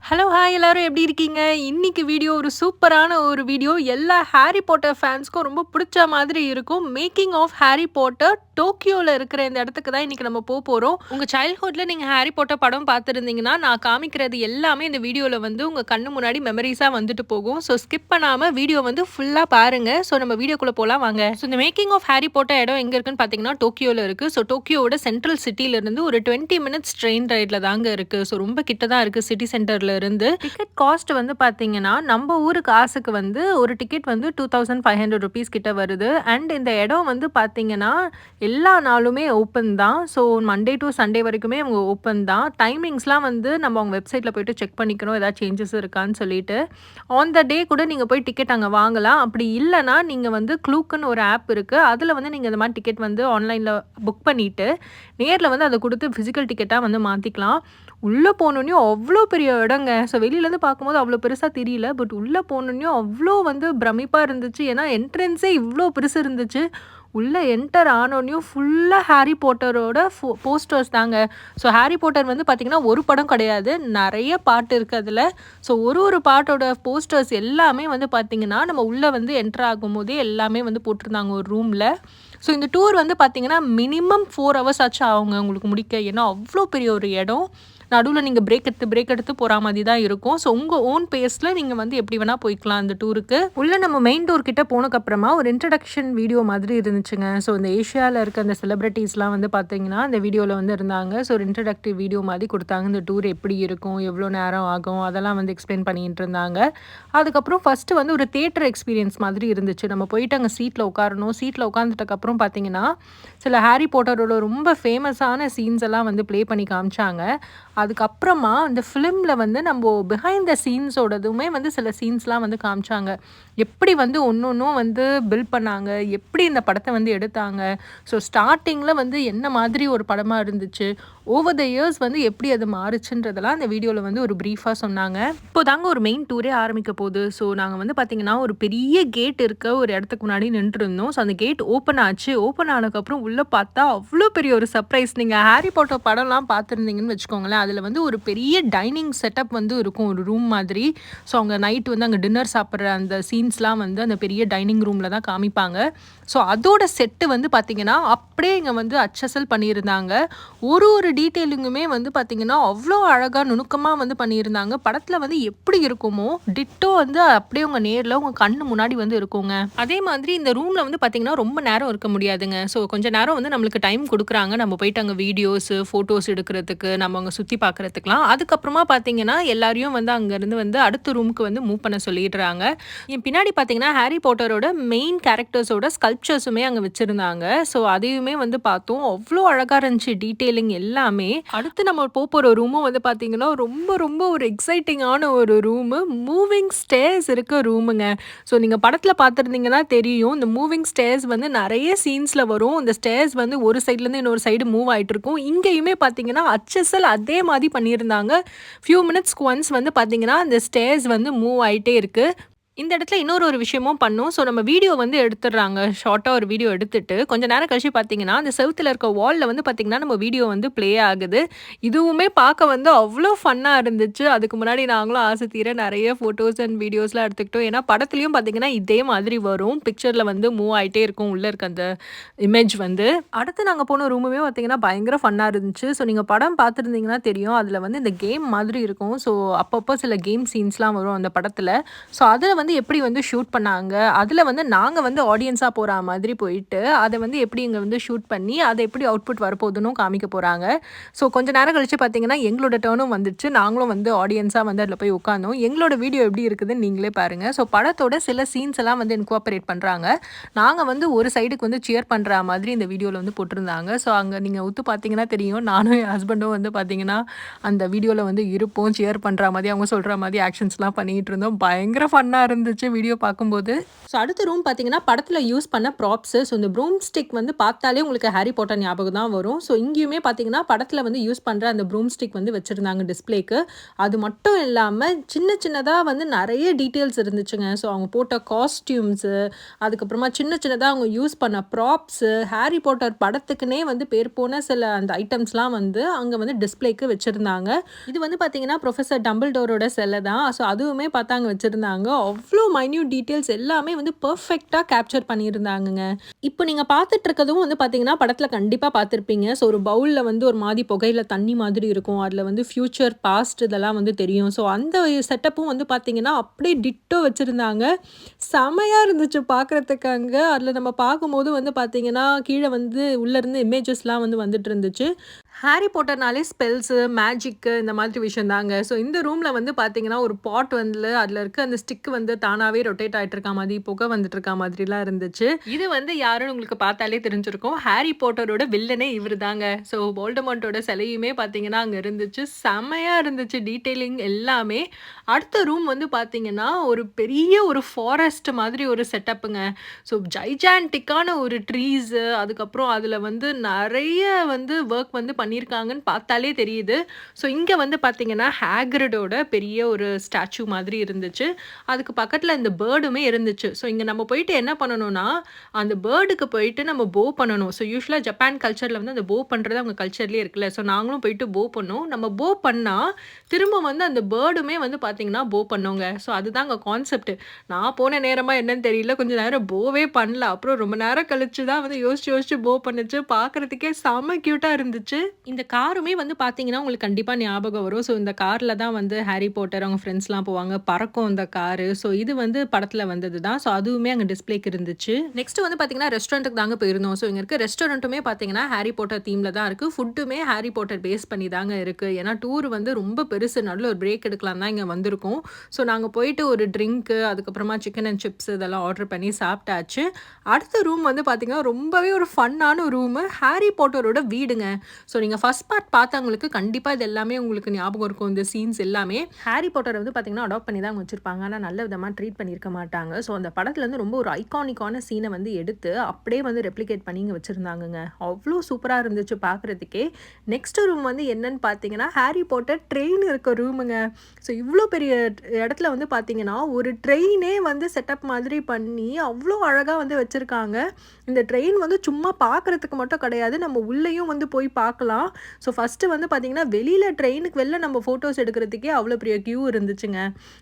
Hello hi எல்லாரும் எப்படி இருக்கீங்க? இன்னைக்கு வீடியோ ஒரு சூப்பரான ஒரு வீடியோ. எல்லா ஹாரி பாட்டர் ஃபேன்ஸ்க்கும் ரொம்ப பிடிச்ச மாதிரி இருக்கும். மேக்கிங் ஆஃப் ஹாரி பாட்டர் டோக்கியோல இருக்கிற இந்த இடத்துக்கு தான் இன்னைக்கு நம்ம போறோம். உங்க சைல்ட்ஹுட்ல நீங்க ஹாரி பாட்டர் படம் பார்த்திருந்தீங்கன்னா, நான் காமிக்கிறது எல்லாமே இந்த வீடியோல வந்து உங்க கண்ணு முன்னாடி மெமரீஸா வந்துட்டு போகும். ஸோ ஸ்கிப் பண்ணாம வீடியோ வந்து ஃபுல்லா பாருங்க. ஸோ நம்ம வீடியோக்குள்ள போலாம் வாங்க. ஸோ இந்த மேக்கிங் ஆஃப் ஹாரி பாட்டர் இடம் எங்க இருக்குன்னு பார்த்தீங்கன்னா, டோக்கியோல இருக்கு. ஸோ டோக்கியோவோட சென்ட்ரல் சிட்டில இருந்து ஒரு 20 மினிட்ஸ் ட்ரெயின் ரைட்ல தாங்க இருக்கு. ஸோ ரொம்ப கிட்ட தான் இருக்கு சிட்டி சென்டர்ல இருந்து. டிக்கெட் காஸ்ட் வந்து பார்த்தீங்கன்னா, நம்ம ஊரு காசுக்கு வந்து ஒரு டிக்கெட் வந்து ₹2500 கிட்ட வருது. அண்ட் இந்த இடம் வந்து பார்த்தீங்கன்னா, எல்லா நாளுமே ஓப்பன் தான். ஸோ மண்டே டூ சண்டே வரைக்குமே அவங்க ஓப்பன் தான். டைமிங்ஸ்லாம் வந்து நம்ம அவங்க வெப்சைட்ல போயிட்டு செக் பண்ணிக்கணும். ஏதாவது சேஞ்சஸ் இருக்கான்னு சொல்லிட்டு. ஆன் த டே கூட நீங்க போய் டிக்கெட் அங்க வாங்கலாம். அப்படி இல்லன்னா, நீங்க வந்து க்ளூக்குன்னு ஒரு ஆப் இருக்கு. அதுல வந்து நீங்க இந்த மாரி டிக்கெட் வந்து ஆன்லைன்ல புக் பண்ணிட்டு, நேர்ல வந்து அத குடுத்து பிசிக்கல் டிக்கெட்டா வந்து மாத்திக்கலாம். உள்ள போனோனயும் அவ்ளோ பெரிய இடங்க. ஸோ வெளியிலேருந்து பார்க்கும்போது அவ்ளோ பெருசா தெரியல. பட் உள்ள போனோனயும் அவ்ளோ வந்து பிரமிப்பா இருந்துச்சு. ஏன்னா என்ட்ரன்ஸே இவ்ளோ பெருசு இருந்துச்சு. உள்ள என்டர் ஆனோனயும் ஃபுல்லா ஹாரி பாட்டரோட போஸ்டர்ஸ் தாங்க. ஸோ ஹாரி பாட்டர் வந்து பார்த்தீங்கன்னா, ஒரு படம் கிடையாது. நெறைய பாட்டு இருக்கு அதுல. ஸோ ஒரு பாட்டோட போஸ்டர்ஸ் எல்லாமே வந்து பார்த்தீங்கன்னா, நம்ம உள்ள வந்து என்டர் ஆகும்போதே எல்லாமே வந்து போட்டிருந்தாங்க ஒரு ரூம்ல. ஸோ இந்த டூர் வந்து பார்த்தீங்கன்னா, மினிமம் 4 ஹவர்ஸ் ஆச்சு ஆகுங்க உங்களுக்கு முடிக்க. ஏன்னா அவ்ளோ பெரிய ஒரு இடம். நடுவுல நீங்க பிரேக் எடுத்து போற மாரி தான் இருக்கும். ஸோ உங்க ஓன் பேஸ்ல நீங்க வந்து எப்படி வேணா போய்க்கலாம் அந்த டூருக்கு. உள்ள நம்ம மெயின் டோர் கிட்ட போனதுக்கப்புறமா ஒரு இன்ட்ரோடக்ஷன் வீடியோ மாதிரி இருந்துச்சுங்க. ஸோ இந்த ஏசியால இருக்க அந்த செலிபிரிட்டீஸ்லாம் வந்து பார்த்தீங்கன்னா, இந்த வீடியோல வந்து இருந்தாங்க. ஸோ ஒரு இன்ட்ரோடக்டிவ் வீடியோ மாதிரி குடுத்தாங்க. இந்த டூர் எப்படி இருக்கும்? எவ்வளோ நேரம் ஆகும்? அதெல்லாம் வந்து எக்ஸ்பிளைன் பண்ணிட்டு இருந்தாங்க. அதுக்கப்புறம் ஃபர்ஸ்ட்டு வந்து ஒரு தியேட்டர் எக்ஸ்பீரியன்ஸ் மாதிரி இருந்துச்சு. நம்ம போயிட்டு அங்க சீட்ல உட்காரணும். சீட்ல உட்காந்துட்டக்கப்புறம் பார்த்தீங்கன்னா, சில ஹாரி பாட்டரோட ரொம்ப ஃபேமஸான சீன்ஸ் எல்லாம் வந்து ப்ளே பண்ணி காமிச்சாங்க. அதுக்கப்புறமா இந்த ஃபிலிம்ல வந்து நம்போ பிஹைண்ட் த சீன்ஸோடதுமே வந்து சில சீன்ஸ்லாம் வந்து காமிச்சாங்க. எப்படி வந்து ஒன்னொன்னும் வந்து பில்ட் பண்ணாங்க, எப்படி இந்த படத்த வந்து எடுத்தாங்க. ஸோ ஸ்டார்ட்டிங்ல வந்து என்ன மாதிரி ஒரு படமா இருந்துச்சு, ஓவர் த இயர்ஸ் வந்து எப்படி அது மாறுச்சுன்றதெல்லாம் அந்த வீடியோல வந்து ஒரு பிரீஃபா சொன்னாங்க. இப்போ தாங்க ஒரு மெயின் டூரே ஆரம்பிக்க போகுது. ஸோ நாங்க வந்து பார்த்தீங்கன்னா, ஒரு பெரிய கேட் இருக்க ஒரு இடத்துக்கு முன்னாடி நின்னுட்டுருந்தோம். ஸோ அந்த கேட் ஓப்பன் ஆச்சு. ஓப்பன் ஆனதுக்கப்புறம் உள்ள பார்த்தா அவ்ளோ பெரிய ஒரு சர்ப்ரைஸ். நீங்க ஹாரி பாட்டர் படம்லாம் பார்த்துருந்தீங்கன்னு வச்சுக்கோங்களேன், அதில வந்து ஒரு பெரிய டைனிங் செட்டப் வந்து இருக்கும். ஒரு ரூம் மாதிரி. ஸோ அவங்க நைட் வந்து அங்க டின்னர் சாப்பிடுற அந்த சீன்ஸ்லாம் வந்து அந்த பெரிய டைனிங் ரூம்ல தான் காமிப்பாங்க. ஸோ அதோட செட்டு வந்து பார்த்தீங்கன்னா, அப்படியே இங்க வந்து அச்சசல் பண்ணியிருந்தாங்க. ஒரு டீட்டெயிலிங்குமே வந்து பார்த்தீங்கன்னா, அவ்ளோ அழகா நுணுக்கமா வந்து பண்ணியிருந்தாங்க. படத்துல வந்து எப்படி இருக்குமோ, டிட்டோ வந்து அப்படியே உங்க நேர்ல உங்க கண்ணு முன்னாடி வந்து இருக்குங்க. அதே மாதிரி இந்த ரூம்ல வந்து பார்த்தீங்கன்னா, ரொம்ப நேரம் இருக்க முடியாதுங்க. ஸோ கொஞ்ச நேரம் வந்து நம்மளுக்கு டைம் குடுக்குறாங்க. நம்ம போயிட்டு அங்க வீடியோஸு, ஃபோட்டோஸ் எடுக்கிறதுக்கு, நம்ம அங்க சுத்தி பார்க்கறதுக்குலாம். அதுக்கப்புறமா பார்த்தீங்கன்னா, எல்லாரையும் வந்து அங்கருந்து வந்து அடுத்த ரூமுக்கு வந்து மூவ் பண்ண சொல்லிடுறாங்க. என் பின்னாடி பார்த்தீங்கன்னா, ஹாரி பாட்டரோட மெயின் கேரக்டர்ஸோட ஸ்கல்ப்சர்ஸுமே அங்க வச்சிருந்தாங்க. ஸோ அதையுமே வந்து பார்த்தோம். அவ்ளோ அழகா இருந்துச்சு டீட்டெயிலிங் எல்லாமே. அடுத்து நம்ம போற ரூமும் வந்து பார்த்தீங்கன்னா, ரொம்ப ஒரு எக்ஸைட்டிங்கான ஒரு ரூமு. மூவிங் ஸ்டேர்ஸ் இருக்க ரூமுங்க. ஸோ நீங்க படத்துல பார்த்துருந்தீங்கன்னா தெரியும். இந்த மூவிங் ஸ்டேர்ஸ் வந்து நெறைய சீன்ஸ்ல வரும். இந்த ஸ்டேர்ஸ் வந்து ஒரு சைட்லேருந்து இன்னொரு சைடு மூவ் ஆயிட்டுருக்கும். இங்கேயுமே பார்த்தீங்கன்னா, அச்சசல் அதே மாரி பண்ணியிருந்தாங்க. ஃபியூ மினிட்ஸ்க்கு ஒன்ஸ் வந்து பார்த்தீங்கன்னா, அந்த ஸ்டேர்ஸ் வந்து மூவ் ஆயிட்டே இருக்கு. இந்த இடத்துல இன்னொரு விஷயமும் பண்ணோம். ஸோ நம்ம வீடியோ வந்து எடுத்துடுறாங்க. ஷார்ட்டா ஒரு வீடியோ எடுத்துட்டு, கொஞ்ச நேரம் கழிச்சு பார்த்தீங்கன்னா, அந்த செவுத்துல இருக்க வால்ல வந்து பார்த்தீங்கன்னா, நம்ம வீடியோ வந்து ப்ளே ஆகுது. இதுவுமே பார்க்க வந்து அவ்ளோ ஃபன்னா இருந்துச்சு. அதுக்கு முன்னாடி நாங்களும் ஆசை தீர நெறைய ஃபோட்டோஸ் அண்ட் வீடியோஸ்லாம் எடுத்துக்கிட்டோம். ஏன்னா படத்துலயும் பார்த்தீங்கன்னா, இதே மாதிரி வரும். பிக்சர்ல வந்து மூவ் ஆயிட்டே இருக்கும். உள்ள இருக்க அந்த இமேஜ் வந்து. அடுத்து நாங்க போன ரூமுமே பார்த்தீங்கன்னா, பயங்கர ஃபன்னா இருந்துச்சு. ஸோ நீங்க படம் பார்த்துருந்தீங்கன்னா தெரியும். அதுல வந்து இந்த கேம் மாதிரி இருக்கும். ஸோ அப்பப்போ சில கேம் சீன்ஸ்லாம் வரும் அந்த படத்துல. ஸோ அதுல வந்து எப்படி வந்து ஷூட் பண்ணாங்க, அதுல வந்து நாங்க வந்து ஆடியன்ஸா போற மாதிரி போயிட்டு, அத வந்து எப்படி இங்க வந்து ஷூட் பண்ணி, அது எப்படி அவுட்புட் வரப்போகுதுன்னும் காமிக்க போறாங்க. ஸோ கொஞ்ச நேரம் கழிச்சு பார்த்தீங்கன்னா, எங்களோட டர்னும் வந்துருச்சு. நாங்களும் வந்து ஆடியன்ஸா வந்து அதுல போய் உட்கார்ந்தோம். எங்களோட வீடியோ எப்படி இருக்குதுன்னு நீங்களே பாருங்க. ஸோ படத்தோட சில சீன்ஸ் எல்லாம் வந்து இன்கார்ப்பரேட் பண்றாங்க. நாங்க வந்து ஒரு சைடுக்கு வந்து சியர் பண்ற மாதிரி இந்த வீடியோல வந்து போட்டிருந்தாங்க. ஸோ அங்க நீங்க உத்து பார்த்தீங்கன்னா தெரியும். நானும் என் ஹஸ்பண்டும் வந்து பார்த்தீங்கன்னா, அந்த வீடியோல வந்து இருப்போம். சியர் பண்ற மாரி, அவங்க சொல்ற மாரி ஆக்ஷன்ஸ்லாம் பண்ணிட்டு இருந்தோம். பயங்கர ஃபன்னா இருந்துச்சு வீடியோ பார்க்கும்போது. ஸோ அடுத்த ரூம் பார்த்தீங்கன்னா, படத்தில யூஸ் பண்ண ப்ராப்ஸு. ஸோ இந்த ப்ரூம் ஸ்டிக் வந்து பார்த்தாலே உங்களுக்கு ஹாரி பாட்டர் ஞாபகம் தான் வரும். ஸோ இங்கேயுமே பார்த்தீங்கன்னா, படத்தில வந்து யூஸ் பண்ற அந்த ப்ரூம் ஸ்டிக் வந்து வச்சிருந்தாங்க டிஸ்ப்ளேக்கு. அது மட்டும் இல்லாம சின்ன சின்னதா வந்து நெறைய டீட்டெயில்ஸ் இருந்துச்சுங்க. ஸோ அவங்க போட்ட காஸ்டியூம்ஸு, அதுக்கப்புறமா சின்ன சின்னதா அவங்க யூஸ் பண்ண ப்ராப்ஸு, ஹாரி பாட்டர் படத்துக்குன்னே வந்து பேர் போன சில அந்த ஐட்டம்ஸ்லாம் வந்து அங்க வந்து டிஸ்ப்ளேக்கு வச்சிருந்தாங்க. இது வந்து பார்த்தீங்கன்னா, புரொஃபசர் டம்பிள்டோரோட செல தான். ஸோ அதுவுமே பார்த்து அங்க வச்சிருந்தாங்க. அவ்ளோ மைன்யூட் டீட்டெயில்ஸ் எல்லாமே வந்து பெர்ஃபெக்ட்டா கேப்சர் பண்ணியிருந்தாங்கங்க. இப்போ நீங்க பார்த்துட்டு இருக்கதும் வந்து பார்த்தீங்கன்னா, படத்தில கண்டிப்பா பார்த்திருப்பீங்க. ஸோ ஒரு பவுல்ல வந்து ஒரு மாரி புகையில தண்ணி மாதிரி இருக்கும். அதில வந்து ஃபியூச்சர், பாஸ்ட் இதெல்லாம் வந்து தெரியும். ஸோ அந்த செட்டப்பும் வந்து பார்த்தீங்கன்னா, அப்படியே டிட்டோ வச்சிருந்தாங்க. செமையா இருந்துச்சு பார்க்குறதுக்கு அங்க. அதில நம்ம பார்க்கும்போது வந்து பார்த்தீங்கன்னா, கீழ வந்து உள்ளருந்து இமேஜஸ்லாம் வந்து வந்துட்டு இருந்துச்சு. ஹாரி பாட்டர்னாலே ஸ்பெல்ஸு, மேஜிக்கு இந்த மாதிரி விஷயம் தாங்க. ஸோ இந்த ரூம்ல வந்து பார்த்தீங்கன்னா, ஒரு பாட் வந்து அதில இருக்க அந்த ஸ்டிக் வந்து தானாவே ரொட்டேட் ஆயிட்டு இருக்க மாதிரி, புகை வந்துட்டு இருக்க மாதிரிலாம் இருந்துச்சு. இது வந்து யாருன்னு உங்களுக்கு பார்த்தாலே தெரிஞ்சிருக்கும். ஹாரி பாட்டரோட வில்லனே இவரு தாங்க. ஸோ வோல்டமோர்ட்டோட சிலையுமே பார்த்தீங்கன்னா, அங்க இருந்துச்சு. செம்மையா இருந்துச்சு டீட்டெயிலிங் எல்லாமே. அடுத்த ரூம் வந்து பார்த்தீங்கன்னா, ஒரு பெரிய ஒரு ஃபாரஸ்ட் மாதிரி ஒரு செட்டப்புங்க. ஸோ ஜைஜான்டிக்கான ஒரு ட்ரீஸு, அதுக்கப்புறம் அதில வந்து நெறைய வந்து வொர்க் வந்து பண்ணியிருக்காங்கன்னு பார்த்தாலே தெரியுது. ஸோ இங்க வந்து பார்த்தீங்கன்னா, ஹேக்ரிடோட பெரிய ஒரு ஸ்டாச்சு மாதிரி இருந்துச்சு. அதுக்கு பக்கத்தில இந்த பேர்டுமே இருந்துச்சு. ஸோ இங்க நம்ம போயிட்டு என்ன பண்ணணும்னா, அந்த பேர்டுக்கு போயிட்டு நம்ம போ பண்ணணும். ஸோ யூசுவலா ஜப்பான் கல்ச்சர்ல வந்து அந்த போ பண்றது அவங்க கல்ச்சர்லயே இருக்குல்ல. ஸோ நாங்களும் போயிட்டு போ பண்ணோம். நம்ம போ பண்ணா, திரும்ப வந்து அந்த பேர்டுமே வந்து பார்த்தீங்கன்னா, போ பண்ணுங்க. ஸோ அதுதான் அங்க கான்செப்ட். நான் போன நேரமா என்னன்னு தெரியல. கொஞ்ச நேரம் போவே பண்ணல. அப்புறம் ரொம்ப நேரம் கழிச்சு தான் வந்து யோசிச்சு யோசிச்சு போ பண்ணுச்சு. பார்க்கறதுக்கே செம்ம கியூட்டா இருந்துச்சு. இந்த காருமே வந்து பார்த்தீங்கன்னா, உங்களுக்கு கண்டிப்பா ஞாபகம் வரும். ஸோ இந்த கார்ல தான் வந்து ஹாரி பாட்டர் அவங்க ஃப்ரெண்ட்ஸ்லாம் போவாங்க. பறக்கும் அந்த காரு. ஸோ இது வந்து படத்துல வந்தது தான். ஸோ அதுவுமே அங்க டிஸ்ப்ளேக்கு இருந்துச்சு. நெக்ஸ்ட் வந்து பார்த்தீங்கன்னா, ரெஸ்டாரண்ட்டுக்கு தாங்க போயிருந்தோம். ஸோ இங்க இருக்க ரெஸ்டாரண்ட்டுமே பார்த்தீங்கன்னா, ஹாரி பாட்டர் தீம்ல தான் இருக்கு. ஃபுட்டுமே ஹாரி பாட்டர் பேஸ் பண்ணி தாங்க இருக்கு. ஏன்னா டூர் வந்து ரொம்ப பெருசு. நடுவுல ஒரு பிரேக் எடுக்கலாம் தான் இங்க வந்திருக்கோம். ஸோ நாங்க போயிட்டு ஒரு ட்ரிங்க்கு, அதுக்கப்புறமா சிக்கன் அண்ட் சிப்ஸ் இதெல்லாம் ஆர்டர் பண்ணி சாப்பிட்டாச்சு. அடுத்த ரூம் வந்து பார்த்தீங்கன்னா, ரொம்பவே ஒரு ஃபன்னான ரூமு. ஹாரி பாட்டரோட வீடுங்க. ஸோ நீங்க ஃபர்ஸ்ட் பார்ட் பார்த்தவங்களுக்கு கண்டிப்பா இது எல்லாமே உங்களுக்கு ஞாபகம் இருக்கும். இந்த சீன்ஸ் எல்லாமே. ஹாரி பாட்டர வந்து பார்த்தீங்கன்னா, அடாப்ட் பண்ணி தான் வச்சிருப்பாங்க. ஆனா நல்ல விதமா ட்ரீட் பண்ணியிருக்க மாட்டாங்க. ஸோ அந்த படத்துலருந்து ரொம்ப ஒரு ஐகானிக்கான சீன வந்து எடுத்து, அப்படியே வந்து ரெப்ளிகேட் பண்ணி இங்க வச்சிருந்தாங்கங்க. அவ்ளோ சூப்பரா இருந்துச்சு பார்க்குறதுக்கே. நெக்ஸ்ட் ரூம் வந்து என்னன்னு பார்த்தீங்கன்னா, ஹாரி பாட்டர் ட்ரெயின் இருக்க ரூமுங்க. ஸோ இவ்ளோ பெரிய இடத்துல வந்து பார்த்தீங்கன்னா, ஒரு ட்ரெயினே வந்து செட்டப் மாதிரி பண்ணி, அவ்ளோ அழகா வந்து வச்சிருக்காங்க. இந்த ட்ரெயின் வந்து சும்மா பார்க்குறதுக்கு மட்டும் கிடையாது. நம்ம உள்ளேயும் வந்து போய் பார்க்கலாம். ஸோ ஃபர்ஸ்ட்டு வந்து பார்த்தீங்கன்னா, வெளியில ட்ரெயினுக்கு வெளில நம்ம ஃபோட்டோஸ் எடுக்கிறதுக்கே அவ்வளோ பெரிய கியூ இருந்துச்சுங்க.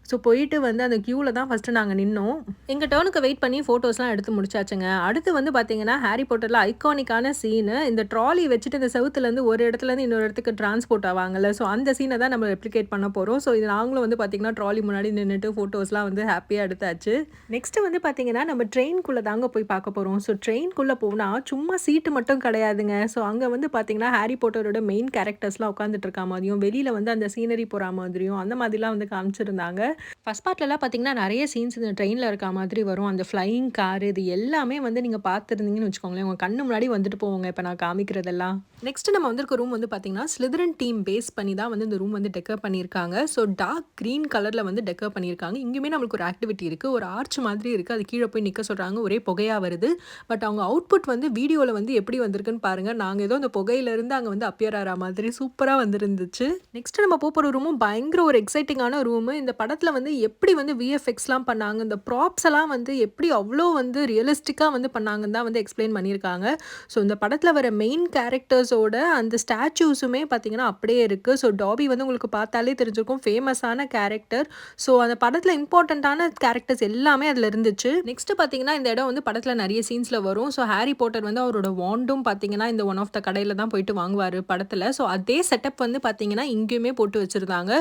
ஸோ போயிட்டு வந்து அந்த கியூல தான் ஃபர்ஸ்ட்டு நாங்க நின்னோம். எங்க டர்னுக்கு வெயிட் பண்ணி ஃபோட்டோஸ்லாம் எடுத்து முடிச்சாச்சுங்க. அடுத்து வந்து பார்த்தீங்கன்னா, ஹாரி பாட்டர்ல ஐகானிக்கான சீனு இந்த ட்ராலி வச்சுட்டு இந்த செவுத்துலேருந்து ஒரு இடத்துலேருந்து இன்னொரு இடத்துக்கு டிரான்ஸ்போர்ட் ஆவாங்கல்ல. ஸோ அந்த சீன தான் நம்ம ரெப்ளிகேட் பண்ண போறோம். ஸோ இது நாங்களும் வந்து பார்த்தீங்கன்னா, ட்ராலி முன்னாடி நின்னுட்டு ஃபோட்டோஸ்லாம் வந்து ஹேப்பியா எடுத்தாச்சு. நெக்ஸ்ட்டு வந்து பார்த்தீங்கன்னா, நம்ம ட்ரெயின்குள்ள தாங்க போய் பார்க்க போறோம். ஸோ ட்ரெயின்குள்ள போனா சும்மா சீட்டு மட்டும் கிடையாதுங்க. ஸோ அங்க வந்து பார்த்தீங்கன்னா, ஹாரி பாட்டரோட மெயின் கேரக்டர்ஸ்லாம் உட்காந்துட்டு இருக்க மாதிரியும், வெளியில வந்து அந்த சீனரி போற மாதிரியும், அந்த மாதிரிலாம் வந்து காமிச்சிருந்தாங்க. ஃபர்ஸ்ட் பார்ட்லலாம் பார்த்தீங்கன்னா, நெறைய சீன்ஸ் இந்த ட்ரெயின்ல இருக்க மாதிரி வரும். அந்த ஃப்ளையிங் கார் இது எல்லாமே வந்து நீங்க பார்த்துருந்தீங்கன்னு வச்சுக்கோங்களேன், உங்க கண்ணு முன்னாடி வந்துட்டு போகுங்க இப்ப நான் காமிக்கிறதெல்லாம். நெக்ஸ்ட் நம்ம வந்திருக்க ரூம் வந்து பார்த்தீங்கன்னா, ஸ்லிதரின் டீம் பேஸ் பண்ணி தான் வந்து இந்த ரூம் வந்து டெக்கர் பண்ணியிருக்காங்க. ஸோ டார்க் கிரீன் கலர்ல வந்து டெக்கர் பண்ணியிருக்காங்க. இங்கேயுமே நம்மளுக்கு ஒரு ஆக்டிவிட்டி இருக்கு. ஒரு ஆர்ச் மாதிரி இருக்கு. அது கீழ போய் நிக்க சொல்றாங்க. ஒரே புகையா வருது. பட் அவங்க அவுட்புட் வந்து வீடியோல வந்து எப்படி வந்திருக்குன்னு பாருங்க. நாங்க ஏதோ அந்த புகையிலிருந்து அங்க வந்து அப்பியர் ஆற மாதிரி சூப்பரா வந்திருந்துச்சு. நெக்ஸ்ட் நம்ம போற ரூமும் பயங்கர ஒரு எக்ஸைட்டிங்கான ரூமு. இந்த படத்துல வந்து எப்படி வந்து விஎஃப்எக்ஸ்லாம் பண்ணாங்க, இந்த ப்ராப்ஸ் எல்லாம் வந்து எப்படி அவ்ளோ வந்து ரியலிஸ்டிக்கா வந்து பண்ணாங்கன்னு தான் வந்து எக்ஸ்பிளைன் பண்ணியிருக்காங்க. ஸோ இந்த படத்துல வர மெயின் கேரக்டர்ஸோட அந்த ஸ்டாச்சூஸுமே பார்த்தீங்கன்னா அப்படியே இருக்கு. ஸோ டாபி வந்து உங்களுக்கு பார்த்தாலே தெரிஞ்சிருக்கும் ஃபேமஸான கேரக்டர். ஸோ அந்த படத்துல இம்பார்ட்டன்ட்டான கேரக்டர்ஸ் எல்லாமே அதுல இருந்துச்சு. நெக்ஸ்ட் பார்த்தீங்கன்னா, இந்த இடம் வந்து படத்துல நிறைய சீன்ஸ்ல வரும். ஸோ ஹாரி பாட்டர் வந்து அவரோட வாண்டும் பார்த்தீங்கன்னா, இந்த ஒன் ஆஃப் த கடையில தான் போயிட்டு வாங்குவாரு படத்துல. ஸோ அதே செட்டப் வந்து பார்த்தீங்கன்னா, இங்கேயுமே போட்டு வச்சிருந்தாங்க.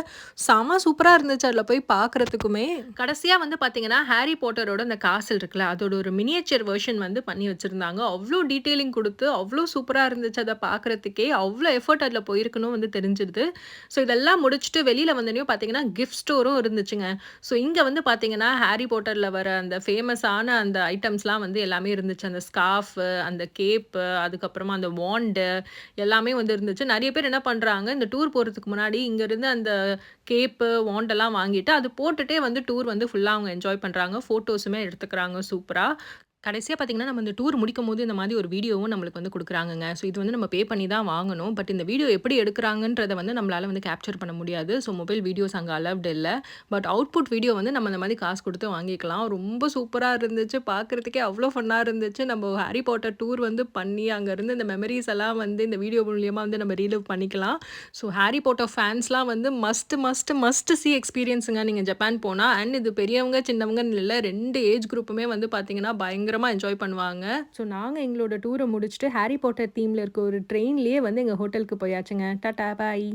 செம சூப்பரா இருந்துச்சு அதில போய் பார்க்குறதுக்குமே. கடைசியா வந்து பார்த்தீங்கன்னா, ஹாரி பாட்டரோட அந்த காசல் இருக்குல்ல, அதோட ஒரு மினியேச்சர் வெர்ஷன் வந்து பண்ணி வச்சிருந்தாங்க. அவ்ளோ டீட்டெயிலிங் குடுத்து, அவ்ளோ சூப்பரா இருந்துச்சு அத பார்க்குறதுக்கே. அவ்ளோ எஃபோர்ட் அதில போயிருக்குன்னு வந்து தெரிஞ்சிருது. ஸோ இதெல்லாம் முடிச்சுட்டு வெளியில வந்தோனயும் பார்த்தீங்கன்னா, கிஃப்ட் ஸ்டோரும் இருந்துச்சுங்க. ஸோ இங்க வந்து பார்த்தீங்கன்னா, ஹாரி பாட்டர்ல வர அந்த ஃபேமஸான அந்த ஐட்டம்ஸ்லாம் வந்து எல்லாமே இருந்துச்சு. அந்த ஸ்கார்ஃபு, அந்த கேப்பு, அதுக்கப்புறமா அந்த வாண்டு எல்லாமே எல்லாமே வந்து இருந்துச்சு. நெறைய பேர் என்ன பண்றாங்க, இந்த டூர் போறதுக்கு முன்னாடி இங்கருந்து அந்த கேப்பு, வாண்டெல்லாம் வாங்கிட்டு, அது போட்டுட்டே வந்து டூர் வந்து ஃபுல்லா அவங்க என்ஜாய் பண்றாங்க. ஃபோட்டோஸுமே எடுத்துக்கிறாங்க சூப்பரா. கடைசியா பார்த்தீங்கன்னா, நம்ம இந்த டூர் முடிக்கும்போது இந்த மாதிரி ஒரு வீடியோவும் நம்மளுக்கு வந்து குடுக்குறாங்கங்க. ஸோ இது வந்து நம்ம பே பண்ணி தான் வாங்கணும். பட் இந்த வீடியோ எப்படி எடுக்குறாங்கன்றத வந்து நம்மளால வந்து கேப்சர் பண்ண முடியாது. ஸோ மொபைல் வீடியோஸ் அங்க அலவுட் இல்ல. பட் அவுட்புட் வீடியோ வந்து நம்ம இந்த மாதிரி காசு குடுத்து வாங்கிக்கலாம். ரொம்ப சூப்பரா இருந்துச்சு. பார்க்கறதுக்கே அவ்ளோ ஃபன்னா இருந்துச்சு. நம்ம ஹாரி பாட்டர் டூர் வந்து பண்ணி, அங்க இருந்து இந்த மெமரீஸ் எல்லாம் வந்து இந்த வீடியோ மூலியமா வந்து நம்ம ரீலிவ் பண்ணிக்கலாம். ஸோ ஹாரி பாட்டர் ஃபேன்ஸ்லாம் வந்து மஸ்ட் சி எக்ஸ்பீரியன்ஸுங்க நீங்க ஜப்பான் போனா. அண்ட் இது பெரியவங்க, சின்னவங்கன்னு இல்ல 2 ஏஜ் குரூப்புமே வந்து பார்த்தீங்கன்னா, பயங்கரமா என்ஜாய் பண்ணுவாங்க. ஸோ நாங்க எங்களோட டூர முடிச்சுட்டு ஹாரி பாட்டர் தீம்ல இருக்க ஒரு ட்ரெயின்லயே வந்து எங்க ஹோட்டலுக்கு போயாச்சுங்க. டாடா பாய்.